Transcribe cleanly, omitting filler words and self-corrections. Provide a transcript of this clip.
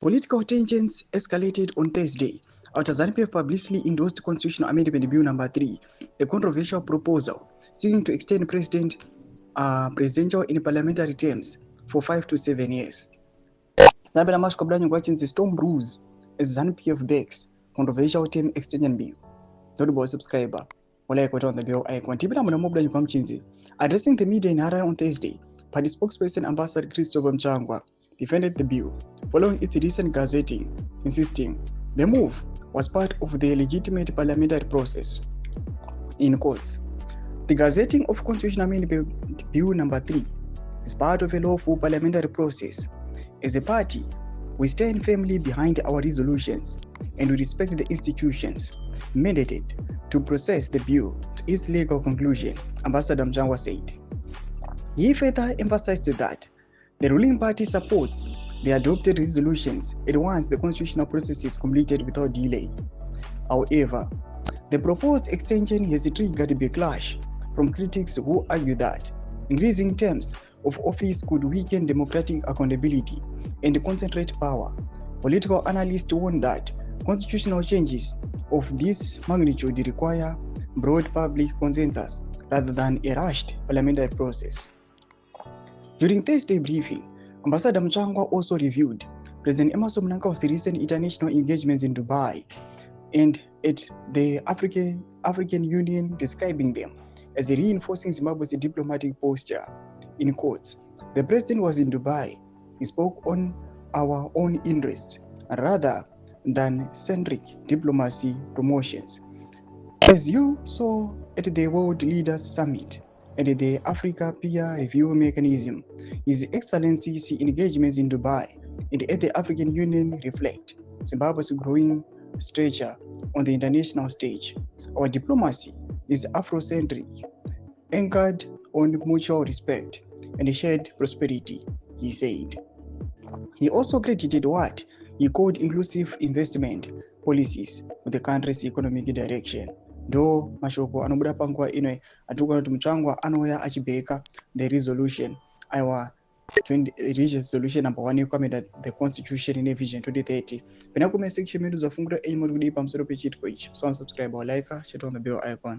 Political tensions escalated on Thursday after ZANU-PF publicly endorsed Constitutional Amendment Bill No. 3, a controversial proposal seeking to extend presidential and parliamentary terms for 5 to 7 years. Nabela Mashko Blanyo watching the storm brews as ZANU-PF backs controversial term extension bill. Notable subscriber, like on the bill icon. Tibina Mwanamobla Yukamchinzi. Addressing the media in Harare on Thursday, party spokesperson Ambassador Christopher Mchangwa defended the bill, following its recent gazetting, insisting the move was part of the legitimate parliamentary process. In quotes, the gazetting of Constitutional Amendment Bill No. 3 is part of a lawful parliamentary process. As a party, we stand firmly behind our resolutions and we respect the institutions mandated to process the bill to its legal conclusion, Ambassador Mchangwa said. He further emphasized that the ruling party supports the adopted resolutions and wants the constitutional process is completed without delay. However, the proposed extension has triggered backlash from critics who argue that increasing terms of office could weaken democratic accountability and concentrate power. Political analysts warn that constitutional changes of this magnitude require broad public consensus rather than a rushed parliamentary process. During Thursday briefing, Ambassador Mchangwa also reviewed President Emmerson Mnangagwa's recent international engagements in Dubai and at the African Union, describing them as reinforcing Zimbabwe's diplomatic posture. In quotes, the president was in Dubai. He spoke on our own interests rather than centric diplomacy promotions. As you saw at the World Leaders Summit and the Africa Peer Review Mechanism, His Excellency's engagements in Dubai and at the African Union reflect Zimbabwe's growing stature on the international stage. Our diplomacy is Afrocentric, anchored on mutual respect and shared prosperity, he said. He also credited what he called inclusive investment policies for the country's economic direction. Ndo mashoko anobuda panguva ino atikona kuti Mchangwa anouya achibeka the resolution our resolution number 1 yekwamenda the constitution in vision 2030 pena kuma section medu zafungura aim kuti pamusoro pechitiko ichi. So subscribe or like, share on the bell icon.